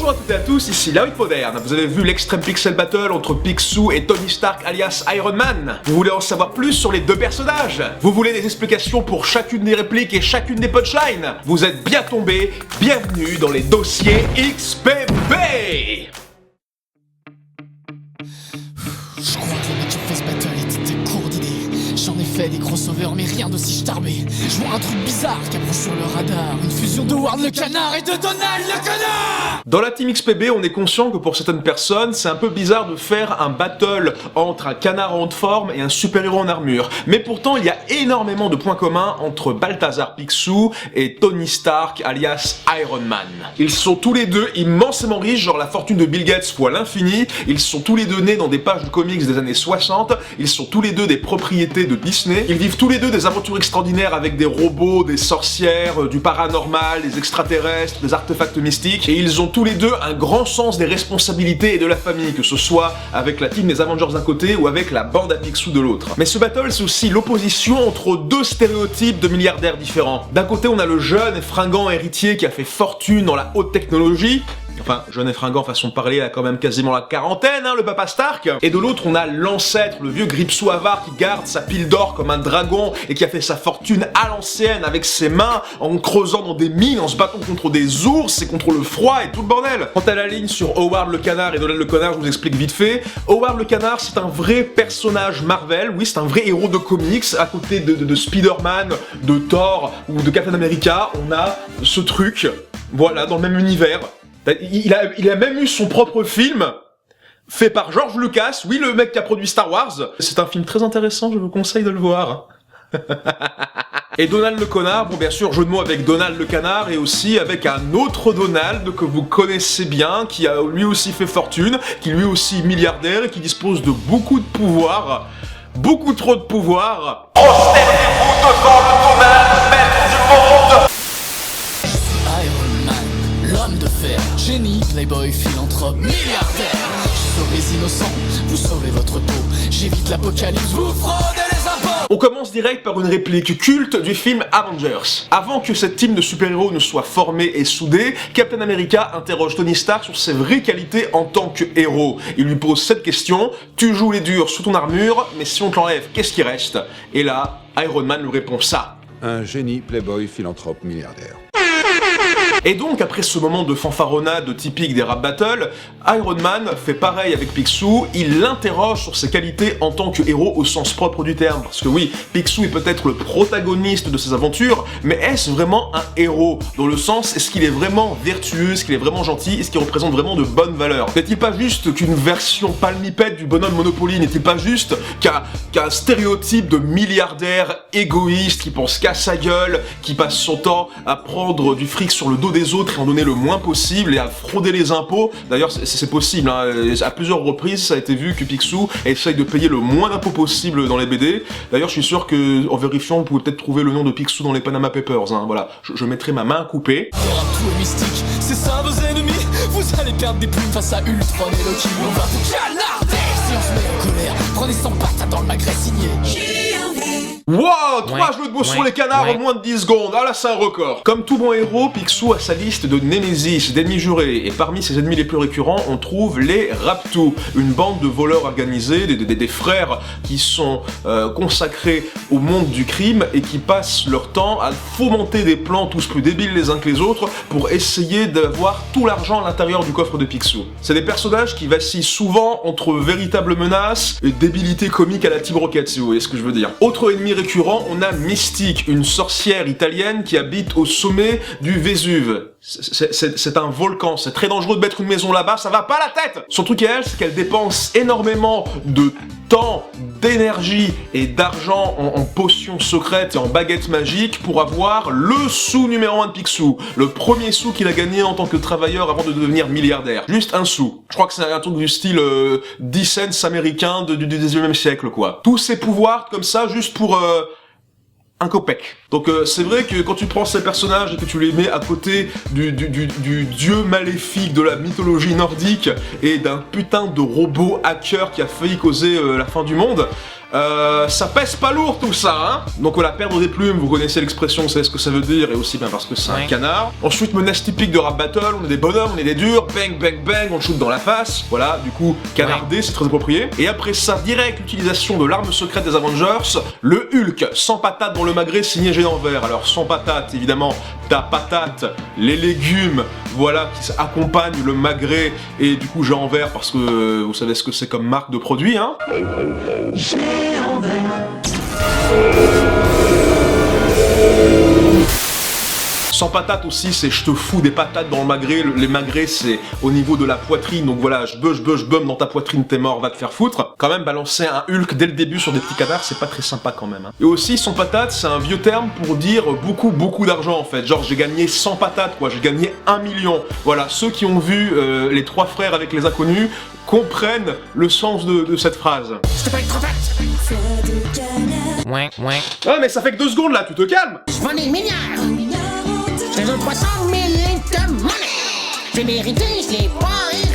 Bonjour à toutes et à tous, ici Loïc Moderne. Vous avez vu l'Extreme Pixel Battle entre Picsou et Tony Stark alias Iron Man. Vous voulez en savoir plus sur les deux personnages? Vous voulez des explications pour chacune des répliques et chacune des punchlines? Vous êtes bien tombé, bienvenue dans les dossiers XPB. Je crois que le mec qui fait ce battle était court d'idées. J'en ai fait des crossovers mais rien d'aussi starbé. Je vois un truc bizarre qui approche sur le radar. Une fusion de Howard le Canard et de Donald le Canard. Dans la team XPB, on est conscient que pour certaines personnes, c'est un peu bizarre de faire un battle entre un canard en haute forme et un super-héros en armure. Mais pourtant, il y a énormément de points communs entre Balthazar Picsou et Tony Stark alias Iron Man. Ils sont tous les deux immensément riches, genre la fortune de Bill Gates fois l'infini. Ils sont tous les deux nés dans des pages de comics des années 60. Ils sont tous les deux des propriétés de Disney. Ils vivent tous les deux des aventures extraordinaires avec des robots, des sorcières, du paranormal, des extraterrestres, des artefacts mystiques. Et ils ont tous les deux un grand sens des responsabilités et de la famille, que ce soit avec la team des Avengers d'un côté ou avec la bande à Picsou de l'autre. Mais ce battle, c'est aussi l'opposition entre deux stéréotypes de milliardaires différents. D'un côté, on a le jeune et fringant héritier qui a fait fortune dans la haute technologie. Enfin, jeune et fringant façon de parler, il a quand même quasiment la quarantaine, hein, le papa Stark. Et de l'autre, on a l'ancêtre, le vieux Gripsou avare qui garde sa pile d'or comme un dragon et qui a fait sa fortune à l'ancienne avec ses mains, en creusant dans des mines, en se battant contre des ours et contre le froid et tout le bordel. Quant à la ligne sur Howard le Canard et Donald le Connard, je vous explique vite fait. Howard le Canard, c'est un vrai personnage Marvel, oui, c'est un vrai héros de comics, à côté de Spider-Man, de Thor ou de Captain America, on a ce truc, voilà, dans le même univers. Il a même eu son propre film, fait par George Lucas, oui, le mec qui a produit Star Wars. C'est un film très intéressant, je vous conseille de le voir. Et Donald le Connard, bon bien sûr, jeu de mots avec Donald le Canard, et aussi avec un autre Donald que vous connaissez bien, qui a lui aussi fait fortune, qui lui aussi milliardaire, et qui dispose de beaucoup de pouvoir, beaucoup trop de pouvoir. Prosternez-vous devant le Donald, maître du monde. L'homme de fer, génie, playboy, philanthrope, milliardaire. Je sauve les innocents, vous sauvez votre peau. J'évite l'apocalypse, vous fraudez les impôts. On commence direct par une réplique culte du film Avengers. Avant que cette team de super-héros ne soit formée et soudée, Captain America interroge Tony Stark sur ses vraies qualités en tant que héros. Il lui pose cette question: tu joues les durs sous ton armure, mais si on te l'enlève, qu'est-ce qui reste? Et là, Iron Man lui répond ça. Un génie, playboy, philanthrope, milliardaire. Et donc, après ce moment de fanfaronnade typique des rap battles, Iron Man fait pareil avec Picsou, il l'interroge sur ses qualités en tant que héros au sens propre du terme. Parce que oui, Picsou est peut-être le protagoniste de ses aventures, mais est-ce vraiment un héros? Dans le sens, est-ce qu'il est vraiment vertueux, est-ce qu'il est vraiment gentil, est-ce qu'il représente vraiment de bonnes valeurs? N'est-il pas juste qu'une version palmipède du bonhomme Monopoly? N'est-il pas juste qu'un stéréotype de milliardaire égoïste qui pense qu'à sa gueule, qui passe son temps à prendre du fric sur le dos des autres et en donner le moins possible et à frauder les impôts? D'ailleurs, c'est possible, hein. À plusieurs reprises, ça a été vu que Picsou essaye de payer le moins d'impôts possible dans les BD. D'ailleurs, je suis sûr que, en vérifiant, vous pouvez peut-être trouver le nom de Picsou dans les Panama Papers, hein. Voilà, je mettrai ma main à couper. Tout est mystique, c'est ça vos ennemis. Vous allez perdre des plumes face à Ultron et Loki. On va vous canarder si on se met en colère. Prenez 100 patates dans le magret signé. Wow, 3 jeux de mots sur les canards en moins de 10 secondes, ah là c'est un record. Comme tout bon héros, Picsou a sa liste de némésis, d'ennemis jurés, et parmi ses ennemis les plus récurrents, on trouve les Raptous, une bande de voleurs organisés, des frères qui sont consacrés au monde du crime et qui passent leur temps à fomenter des plans tous plus débiles les uns que les autres pour essayer d'avoir tout l'argent à l'intérieur du coffre de Picsou. C'est des personnages qui vacillent souvent entre véritables menaces et débilité comique à la Team Rocket, si vous voyez ce que je veux dire. Autre ennemi récurrent, on a Mystique, une sorcière italienne qui habite au sommet du Vésuve. C'est un volcan, c'est très dangereux de mettre une maison là-bas, ça va pas la tête! Son truc à elle, c'est qu'elle dépense énormément de temps, d'énergie et d'argent en potions secrètes et en baguettes magiques pour avoir le sou numéro 1 de Picsou. Le premier sou qu'il a gagné en tant que travailleur avant de devenir milliardaire. Juste un sou. Je crois que c'est un truc du style 10 cents américain du 19e siècle, quoi. Tous ces pouvoirs comme ça, juste pour un copec. Donc c'est vrai que quand tu prends ces personnages et que tu les mets à côté du dieu maléfique de la mythologie nordique et d'un putain de robot hacker qui a failli causer la fin du monde, ça pèse pas lourd tout ça, hein. Donc voilà, perdre des plumes, vous connaissez l'expression, vous savez ce que ça veut dire, et aussi bien parce que c'est un canard. Ensuite, menace typique de rap battle, on est des bonhommes, on est des durs, bang bang bang, on shoot dans la face, voilà, du coup, canardé, c'est très approprié. Et après ça, direct, l'utilisation de l'arme secrète des Avengers, le Hulk, sans patate dans le magret, signé Géant Vert. Alors sans patate, évidemment, ta patate, les légumes, voilà, qui accompagnent le magret, et du coup Géant Vert, parce que vous savez ce que c'est comme marque de produit, hein. Sans patate aussi, c'est je te fous des patates dans le magret. Les magrets, c'est au niveau de la poitrine. Donc voilà, je bum dans ta poitrine, t'es mort, va te faire foutre. Quand même, balancer un Hulk dès le début sur des petits cadavres, c'est pas très sympa quand même. Hein. Et aussi, sans patate, c'est un vieux terme pour dire beaucoup d'argent en fait. Genre, j'ai gagné 100 patates, quoi. J'ai gagné 1 million. Voilà, ceux qui ont vu les 3 frères avec les inconnus comprennent le sens de cette phrase. Je te paye trop vite. Ah, mais ça fait que 2 secondes là, tu te calmes. Je vends des milliards. Je te donne 300 millions de monnaie. J'ai mérité, je l'ai pas hérité.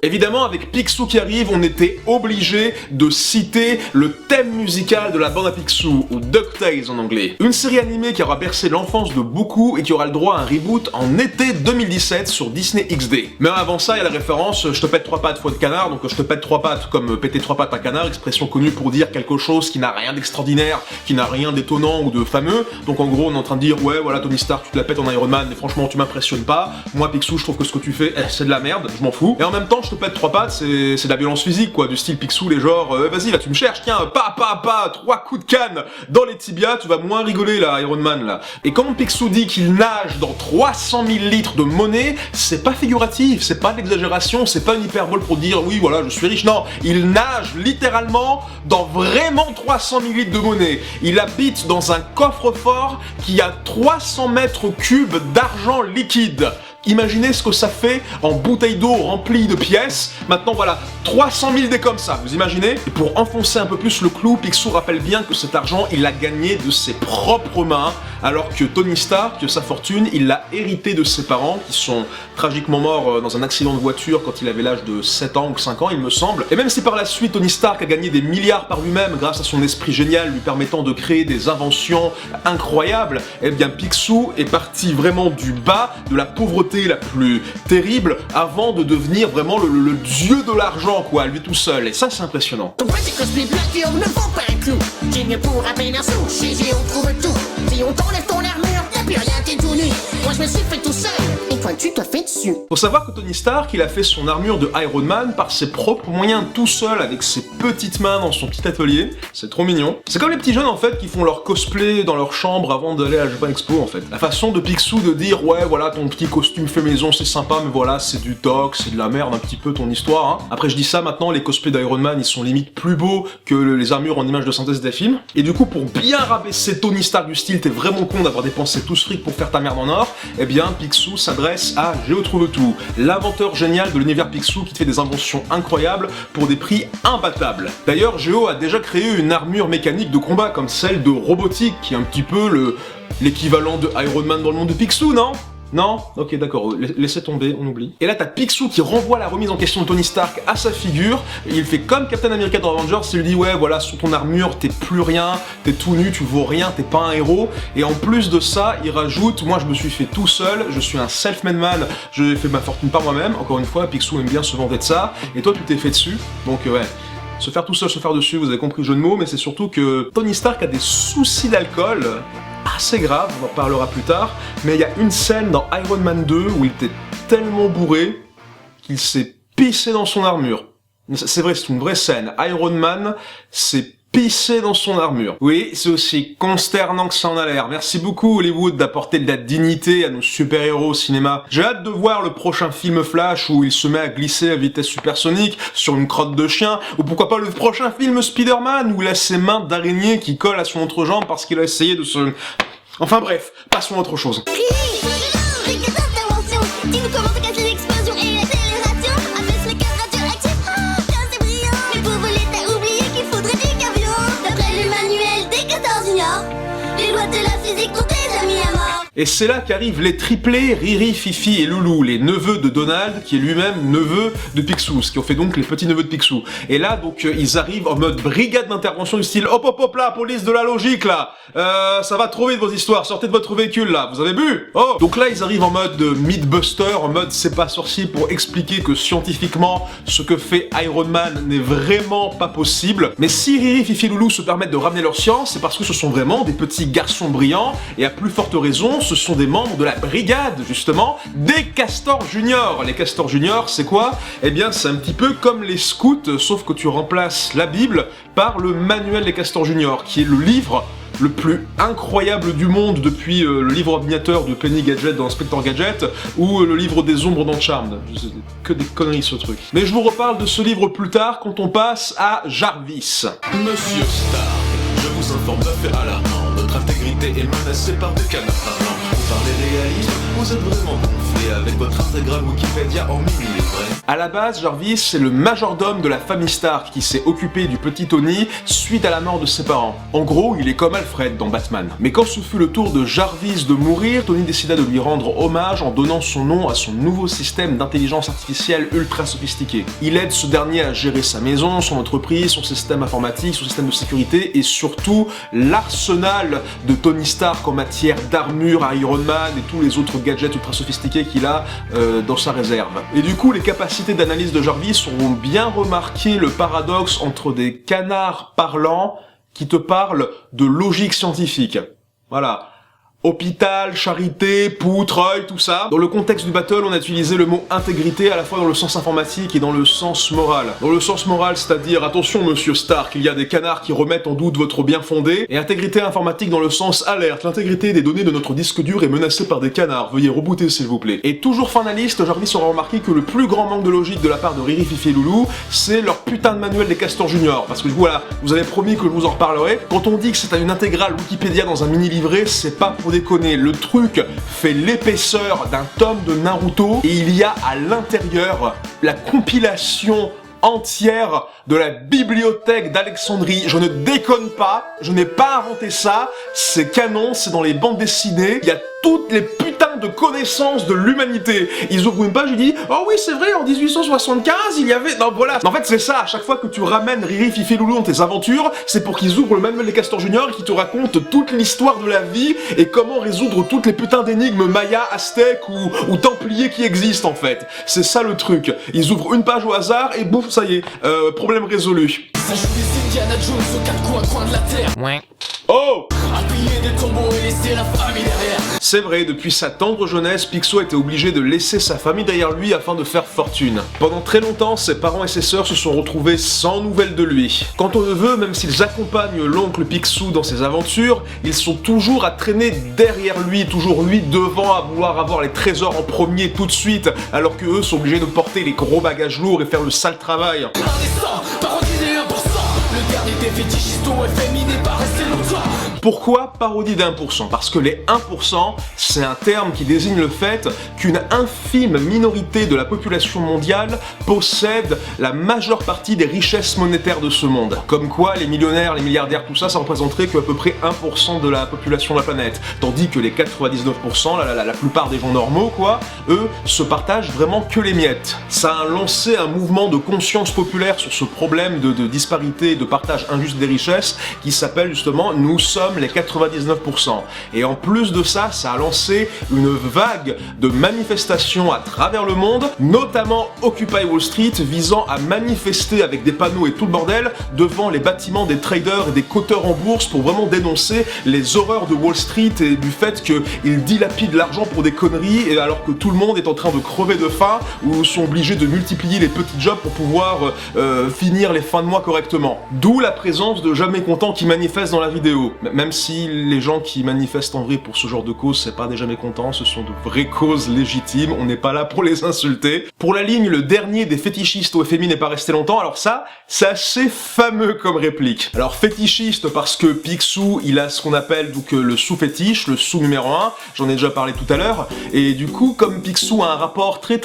Évidemment, avec Picsou qui arrive, on était obligé de citer le thème musical de la bande à Picsou, ou DuckTales en anglais. Une série animée qui aura bercé l'enfance de beaucoup et qui aura le droit à un reboot en été 2017 sur Disney XD. Mais avant ça, il y a la référence « je te pète 3 pattes, fois de canard », donc je te pète 3 pattes comme péter 3 pattes à canard, expression connue pour dire quelque chose qui n'a rien d'extraordinaire, qui n'a rien d'étonnant ou de fameux. Donc en gros, on est en train de dire « ouais, voilà, Tony Stark, tu te la pètes en Iron Man, mais franchement, tu m'impressionnes pas. Moi, Picsou, je trouve que ce que tu fais, c'est de la merde, je m'en fous. » Et en même temps, je te pète 3 pattes, c'est de la violence physique, quoi, du style Picsou, les genres vas-y, là, tu me cherches, tiens, 3 coups de canne dans les tibias, tu vas moins rigoler, là, Iron Man, là. Et quand Picsou dit qu'il nage dans 300 000 litres de monnaie, c'est pas figuratif, c'est pas de l'exagération, c'est pas une hyperbole pour dire, oui, voilà, je suis riche, non, il nage littéralement dans vraiment 300 000 litres de monnaie. Il habite dans un coffre-fort qui a 300 mètres cubes d'argent liquide. Imaginez ce que ça fait en bouteille d'eau remplie de pièces. Maintenant voilà, 300 000 dés comme ça, vous imaginez? Et pour enfoncer un peu plus le clou, Picsou rappelle bien que cet argent, il l'a gagné de ses propres mains, alors que Tony Stark, sa fortune, il l'a hérité de ses parents, qui sont tragiquement morts dans un accident de voiture quand il avait l'âge de 7 ans ou 5 ans, il me semble. Et même si par la suite, Tony Stark a gagné des milliards par lui-même grâce à son esprit génial lui permettant de créer des inventions incroyables, eh bien Picsou est parti vraiment du bas, de la pauvreté la plus terrible avant de devenir vraiment le dieu de l'argent, quoi, lui tout seul. Et ça, c'est impressionnant. Ton petit cosplay Black Hero ne vaut pas un clou. Génial pour à peine un sou. Chez Géo, on trouve tout. Si on t'enlève ton armure, y'a plus rien, t'es tout nu. Moi, je me suis fait tout seul. Et toi, tu te fais dessus. Faut savoir que Tony Stark, il a fait son armure de Iron Man par ses propres moyens, tout seul, avec ses petites mains dans son petit atelier. C'est trop mignon. C'est comme les petits jeunes, en fait, qui font leur cosplay dans leur chambre avant d'aller à la Japan Expo, en fait. La façon de Picsou de dire, ouais, voilà, ton petit costume fait maison, c'est sympa, mais voilà, c'est du toc, c'est de la merde un petit peu ton histoire, hein. Après, je dis ça, maintenant, les cosplays d'Iron Man, ils sont limite plus beaux que les armures en images de synthèse des films. Et du coup, pour bien rabaisser Tony Stark du style, t'es vraiment con d'avoir dépensé tout ce fric pour faire ta merde en or, eh bien, Picsou s'adresse à Géo Trouve Tout, l'inventeur génial de l'univers Picsou qui te fait des inventions incroyables pour des prix imbattables. D'ailleurs, Géo a déjà créé une armure mécanique de combat comme celle de Robotique, qui est un petit peu l'équivalent de Iron Man dans le monde de Picsou, non? Non? Ok, d'accord, laissez tomber, on oublie. Et là, t'as Picsou qui renvoie la remise en question de Tony Stark à sa figure, et il fait comme Captain America dans Avengers, il lui dit, ouais, voilà, sous ton armure, t'es plus rien, t'es tout nu, tu vaux rien, t'es pas un héros, et en plus de ça, il rajoute, moi je me suis fait tout seul, je suis un self-made man, j'ai fait ma fortune par moi-même, encore une fois, Picsou aime bien se vanter de ça, et toi, tu t'es fait dessus, donc ouais. Se faire tout seul, se faire dessus, vous avez compris le jeu de mots, mais c'est surtout que Tony Stark a des soucis d'alcool assez graves, on en parlera plus tard, mais il y a une scène dans Iron Man 2 où il était tellement bourré qu'il s'est pissé dans son armure. C'est vrai, c'est une vraie scène. Iron Man s'est pissé dans son armure. Oui, c'est aussi consternant que ça en a l'air. Merci beaucoup Hollywood d'apporter de la dignité à nos super-héros au cinéma. J'ai hâte de voir le prochain film Flash où il se met à glisser à vitesse supersonique sur une crotte de chien, ou pourquoi pas le prochain film Spider-Man où il a ses mains d'araignée qui collent à son entrejambe parce qu'il a essayé de se... Enfin bref, passons à autre chose. Dis-nous comment se casse l'explosion et l'accélération. Abaisse le cadre radioactif, bien c'est brillant. Mais pour voler t'as oublié qu'il faudrait du carburant. D'après le manuel des 14 juniors, les lois de la physique ont déjà mis à mort. Et c'est là qu'arrivent les triplés Riri, Fifi et Loulou, les neveux de Donald, qui est lui-même neveu de Picsou, ce qui en fait donc les petits-neveux de Picsou. Et là, donc, ils arrivent en mode brigade d'intervention du style « Hop, hop, hop là, police de la logique, là ça va trop vite vos histoires, sortez de votre véhicule, là, vous avez bu Oh !» Donc là, ils arrivent en mode Mythbuster, en mode « C'est pas sorcier » pour expliquer que scientifiquement, ce que fait Iron Man n'est vraiment pas possible. Mais si Riri, Fifi et Loulou se permettent de ramener leur science, c'est parce que ce sont vraiment des petits garçons brillants, et à plus forte raison, ce sont des membres de la brigade, justement, des Castors Juniors. Les Castors Juniors, c'est quoi? Eh bien, c'est un petit peu comme les scouts, sauf que tu remplaces la Bible par le manuel des Castors Juniors, qui est le livre le plus incroyable du monde depuis le livre ordinateur de Penny Gadget dans Inspector Gadget ou le livre des ombres dans Charmed. Que des conneries ce truc. Mais je vous reparle de ce livre plus tard quand on passe à Jarvis. Monsieur Stark, je vous informe d'un fait alarmant. Notre intégrité est menacée par des canards parlants. Vous parlez réalisme, vous êtes vraiment gonflé avec votre intégrale Wikipédia en mini-livret. À la base, Jarvis, c'est le majordome de la famille Stark qui s'est occupé du petit Tony suite à la mort de ses parents. En gros, il est comme Alfred dans Batman. Mais quand ce fut le tour de Jarvis de mourir, Tony décida de lui rendre hommage en donnant son nom à son nouveau système d'intelligence artificielle ultra sophistiqué. Il aide ce dernier à gérer sa maison, son entreprise, son système informatique, son système de sécurité et surtout l'arsenal de Tony Stark en matière d'armure à Iron Man et tous les autres gadgets ultra sophistiqués qu'il a dans sa réserve. Et du coup, les capacités d'analyse de Jarvis ont bien remarqué le paradoxe entre des canards parlants qui te parlent de logique scientifique. Voilà. Hôpital, charité, poutre, œil, tout ça. Dans le contexte du battle, on a utilisé le mot intégrité à la fois dans le sens informatique et dans le sens moral. Dans le sens moral, c'est-à-dire, attention monsieur Stark, il y a des canards qui remettent en doute votre bien fondé, et intégrité informatique dans le sens alerte, l'intégrité des données de notre disque dur est menacée par des canards, veuillez rebooter s'il vous plaît. Et toujours finaliste, Jarvis aura remarqué que le plus grand manque de logique de la part de Riri, Fifi et Loulou, c'est leur putain de manuel des Castors Juniors, parce que voilà, vous avez promis que je vous en reparlerai. Quand on dit que c'est une intégrale Wikipédia dans un mini-livret, c'est pas pour déconner, le truc fait l'épaisseur d'un tome de Naruto et il y a à l'intérieur la compilation entière de la bibliothèque d'Alexandrie. Je ne déconne pas, je n'ai pas inventé ça, c'est canon, c'est dans les bandes dessinées, il y a toutes les putains de connaissances de l'humanité. Ils ouvrent une page, ils disent « Oh oui, c'est vrai, en 1875, il y avait... » Non, voilà. En fait, c'est ça, à chaque fois que tu ramènes Riri, Fifi et Loulou dans tes aventures, c'est pour qu'ils ouvrent le manuel des Castors Juniors et qu'ils te racontent toute l'histoire de la vie et comment résoudre toutes les putains d'énigmes Maya, Aztèques ou Templiers qui existent, en fait. C'est ça le truc. Ils ouvrent une page au hasard et bouf, ça y est, problème résolu. Ça joue des Indiana Jones aux quatre coins de la terre. Oh! Appuyer des tombeaux et laisser la famille derrière. C'est vrai, depuis sa tendre jeunesse, Picsou était obligé de laisser sa famille derrière lui afin de faire fortune. Pendant très longtemps, ses parents et ses sœurs se sont retrouvés sans nouvelles de lui. Quant aux neveux, même s'ils accompagnent l'oncle Picsou dans ses aventures, ils sont toujours à traîner derrière lui, toujours lui devant à vouloir avoir les trésors en premier tout de suite, alors que eux sont obligés de porter les gros bagages lourds et faire le sale travail. Indécent, parodie des 1%. Le dernier des fétichistes au FMI n'est pas resté longtemps. Pourquoi parodie d'1%? Parce que les 1%, c'est un terme qui désigne le fait qu'une infime minorité de la population mondiale possède la majeure partie des richesses monétaires de ce monde. Comme quoi, les millionnaires, les milliardaires, tout ça, ça représenterait qu'à peu près 1% de la population de la planète. Tandis que les 99%, la plupart des gens normaux, quoi, eux, se partagent vraiment que les miettes. Ça a lancé un mouvement de conscience populaire sur ce problème de disparité, de partage injuste des richesses, qui s'appelle justement « Nous sommes les 99%. Et en plus de ça, ça a lancé une vague de manifestations à travers le monde, notamment Occupy Wall Street, visant à manifester avec des panneaux et tout le bordel devant les bâtiments des traders et des coteurs en bourse pour vraiment dénoncer les horreurs de Wall Street et du fait qu'ils dilapident l'argent pour des conneries et alors que tout le monde est en train de crever de faim ou sont obligés de multiplier les petits jobs pour pouvoir finir les fins de mois correctement. D'où la présence de gens mécontents qui manifestent dans la vidéo. Même si les gens qui manifestent en vrai pour ce genre de cause, c'est pas des gens mécontents, ce sont de vraies causes légitimes, on n'est pas là pour les insulter. Pour la ligne, le dernier des fétichistes au FMI n'est pas resté longtemps, alors ça, c'est assez fameux comme réplique. Alors fétichiste parce que Picsou, il a ce qu'on appelle donc le sous-fétiche, le sous numéro 1, j'en ai déjà parlé tout à l'heure, et du coup, comme Picsou a un rapport très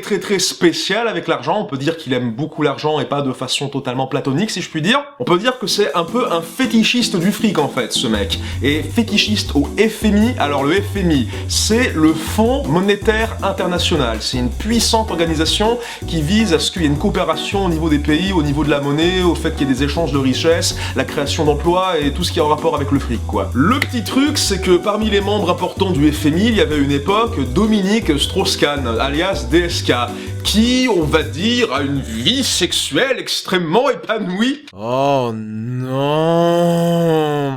très spécial avec l'argent. On peut dire qu'il aime beaucoup l'argent et pas de façon totalement platonique, si je puis dire. On peut dire que c'est un peu un fétichiste du fric, en fait, ce mec. Et fétichiste au FMI. Alors, le FMI, c'est le Fonds monétaire international. C'est une puissante organisation qui vise à ce qu'il y ait une coopération au niveau des pays, au niveau de la monnaie, au fait qu'il y ait des échanges de richesses, la création d'emplois et tout ce qui est en rapport avec le fric, quoi. Le petit truc, c'est que parmi les membres importants du FMI, il y avait une époque Dominique Strauss-Kahn, alias DSK, qui, on va dire, a une vie sexuelle extrêmement épanouie. Oh non.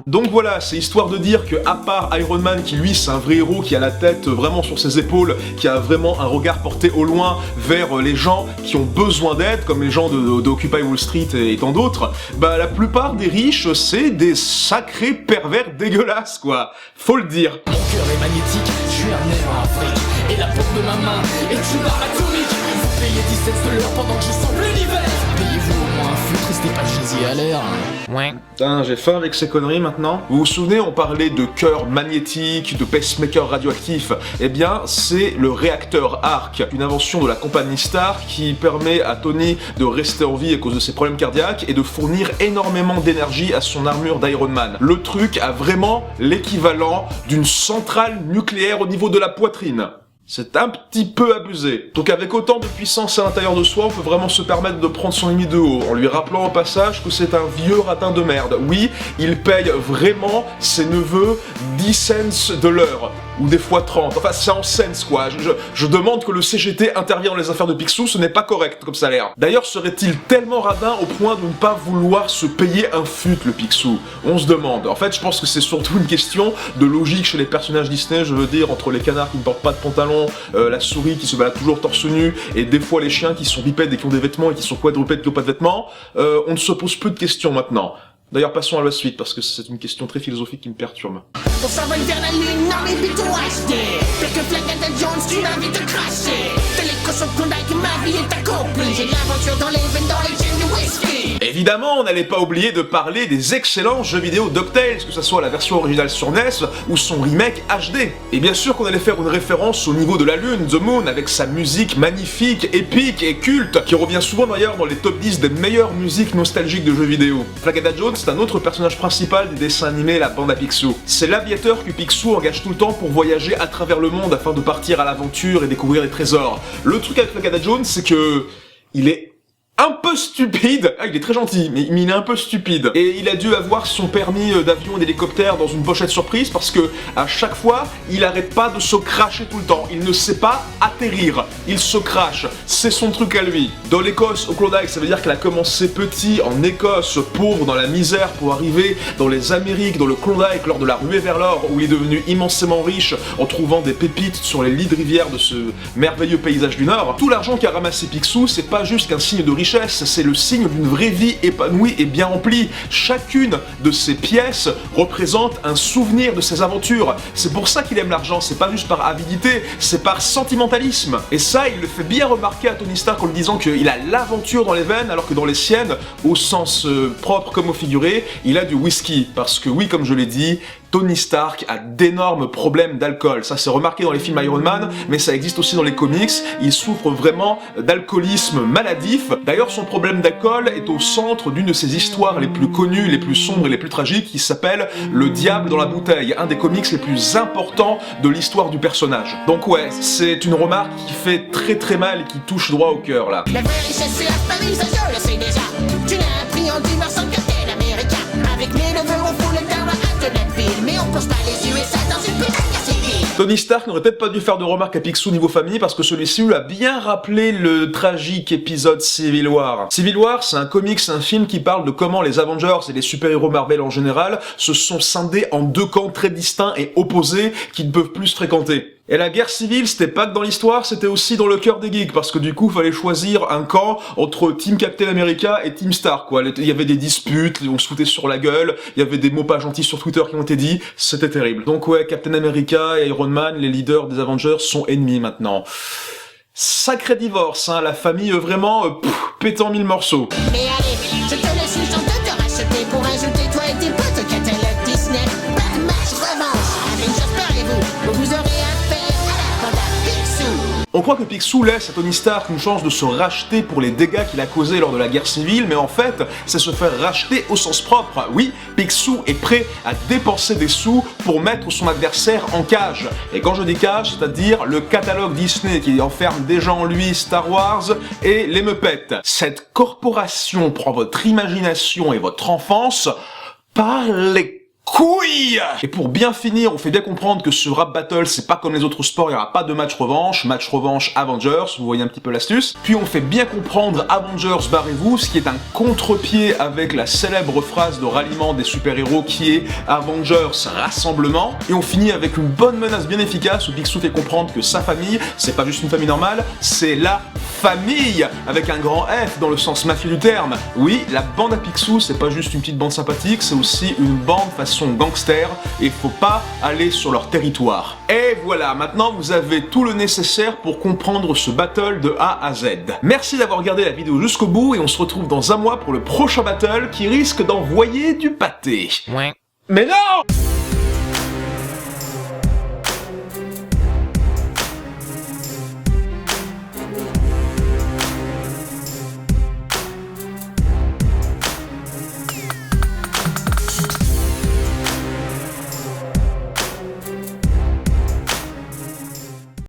Donc voilà, c'est histoire de dire que, à part Iron Man, qui lui, c'est un vrai héros, qui a la tête vraiment sur ses épaules, qui a vraiment un regard porté au loin vers les gens qui ont besoin d'aide, comme les gens d'Occupy Wall Street et tant d'autres, bah la plupart des riches, c'est des sacrés pervers dégueulasses, quoi. Faut le dire. Mon cœur est magnétique, je suis un air en Afrique. Et la paume de ma main est une barre atomique. Vous payez 17 de l'heure pendant que je sombre l'univers. Payez-vous au moins un feu, restez pas Jésus à l'air. Ouais. Putain, j'ai faim avec ces conneries maintenant. Vous vous souvenez, on parlait de cœur magnétique, de pacemaker radioactif. Eh bien, c'est le réacteur ARC, une invention de la compagnie Stark qui permet à Tony de rester en vie à cause de ses problèmes cardiaques et de fournir énormément d'énergie à son armure d'Iron Man. Le truc a vraiment l'équivalent d'une centrale nucléaire au niveau de la poitrine. C'est un petit peu abusé. Donc avec autant de puissance à l'intérieur de soi, on peut vraiment se permettre de prendre son ennemi de haut, en lui rappelant au passage que c'est un vieux ratin de merde. Oui, il paye vraiment ses neveux 10 cents de l'heure. Ou des fois 30, enfin c'est en cents quoi. Je demande que le CGT intervienne dans les affaires de Picsou, ce n'est pas correct comme salaire. D'ailleurs, serait-il tellement radin au point de ne pas vouloir se payer un fut, le Picsou? On se demande. En fait, je pense que c'est surtout une question de logique chez les personnages Disney, je veux dire, entre les canards qui ne portent pas de pantalon, la souris qui se balade toujours torse nu, et des fois les chiens qui sont bipèdes et qui ont des vêtements et qui sont quadrupèdes qui n'ont pas de vêtements, on ne se pose plus de questions maintenant. D'ailleurs, passons à la suite, parce que c'est une question très philosophique qui me perturbe. On s'envole vers la lune, non mais plutôt acheter. Pire que Flagada Jones, tu m'invites à cracher. T'es les cochons de Klondike, ma vie est accomplie. J'ai de l'aventure dans les veines, dans les chaînes de whisky. Évidemment, on n'allait pas oublier de parler des excellents jeux vidéo DuckTales, que ce soit la version originale sur NES ou son remake HD. Et bien sûr qu'on allait faire une référence au niveau de la lune, The Moon, avec sa musique magnifique, épique et culte, qui revient souvent d'ailleurs dans les top 10 des meilleures musiques nostalgiques de jeux vidéo. Flagada Jones, c'est un autre personnage principal des dessins animés La Bande à Picsou. C'est l'aviateur que Picsou engage tout le temps pour voyager à travers le monde afin de partir à l'aventure et découvrir des trésors. Le truc avec Flagada Jones, c'est que il est un peu stupide. Ah, il est très gentil, mais il est un peu stupide. Et il a dû avoir son permis d'avion et d'hélicoptère dans une pochette surprise parce que à chaque fois, il arrête pas de se cracher tout le temps. Il ne sait pas atterrir. Il se crache. C'est son truc à lui. Dans l'Écosse, au Klondike, ça veut dire qu'elle a commencé petit en Écosse, pauvre, dans la misère, pour arriver dans les Amériques, dans le Klondike, lors de la ruée vers l'or, où il est devenu immensément riche en trouvant des pépites sur les lits de rivière de ce merveilleux paysage du Nord. Tout l'argent qu'a ramassé Picsou, c'est pas juste qu'un signe de richesse, c'est le signe d'une vraie vie épanouie et bien remplie. Chacune de ces pièces représente un souvenir de ses aventures. C'est pour ça qu'il aime l'argent, c'est pas juste par avidité, c'est par sentimentalisme. Et ça, il le fait bien remarquer à Tony Stark en lui disant qu'il a l'aventure dans les veines, alors que dans les siennes, au sens propre comme au figuré, il a du whisky. Parce que oui, comme je l'ai dit, Tony Stark a d'énormes problèmes d'alcool. Ça, c'est remarqué dans les films Iron Man, mais ça existe aussi dans les comics. Il souffre vraiment d'alcoolisme maladif. D'ailleurs, son problème d'alcool est au centre d'une de ses histoires les plus connues, les plus sombres et les plus tragiques, qui s'appelle Le Diable dans la bouteille, un des comics les plus importants de l'histoire du personnage. Donc ouais, c'est une remarque qui fait très mal et qui touche droit au cœur, là. La vraie richesse c'est la famille, ça je le sais déjà. Tu n'as appris en divers sans Captain America. Avec mes neveux on fout le down à Adonaville. Mais on plonge pas les USA dans une putain de civile. Tony Stark n'aurait peut-être pas dû faire de remarques à Picsou niveau famille parce que celui-ci lui a bien rappelé le tragique épisode Civil War. Civil War, c'est un comics, c'est un film qui parle de comment les Avengers et les super-héros Marvel en général se sont scindés en deux camps très distincts et opposés qui ne peuvent plus se fréquenter. Et la guerre civile, c'était pas que dans l'histoire, c'était aussi dans le cœur des geeks, parce que du coup, fallait choisir un camp entre Team Captain America et Team Stark, quoi. Il y avait des disputes, on se foutait sur la gueule, il y avait des mots pas gentils sur Twitter qui ont été dits, c'était terrible. Donc ouais, Captain America et Iron Man, les leaders des Avengers, sont ennemis maintenant. Sacré divorce, hein, la famille vraiment pétant mille morceaux. Mais allez, je te laisse une chance de te racheter pour ajouter toi et tes potes au catalogue Disney. Pas de match revanche, Avengers, parlez-vous, vous aurez affaire à la bande à Picsou. On croit que Picsou laisse à Tony Stark une chance de se racheter pour les dégâts qu'il a causés lors de la guerre civile, mais en fait, c'est se faire racheter au sens propre. Oui, Picsou est prêt à dépenser des sous pour mettre son adversaire en cage. Et quand je dis cage, c'est-à-dire le catalogue Disney qui enferme déjà en lui Star Wars et les Muppets. Cette corporation prend votre imagination et votre enfance par les couilles. Et pour bien finir, on fait bien comprendre que ce rap battle, c'est pas comme les autres sports, il n'y aura pas de match revanche Avengers, vous voyez un petit peu l'astuce. Puis on fait bien comprendre Avengers barrez-vous, ce qui est un contre-pied avec la célèbre phrase de ralliement des super-héros qui est Avengers rassemblement. Et on finit avec une bonne menace bien efficace où Picsou fait comprendre que sa famille, c'est pas juste une famille normale, c'est la famille, avec un grand F dans le sens mafieux du terme. Oui, la bande à Picsou, c'est pas juste une petite bande sympathique, c'est aussi une bande façon gangster, et il faut pas aller sur leur territoire. Et voilà, maintenant vous avez tout le nécessaire pour comprendre ce battle de A à Z. Merci d'avoir regardé la vidéo jusqu'au bout, et on se retrouve dans un mois pour le prochain battle qui risque d'envoyer du pâté. Ouais. Mais non!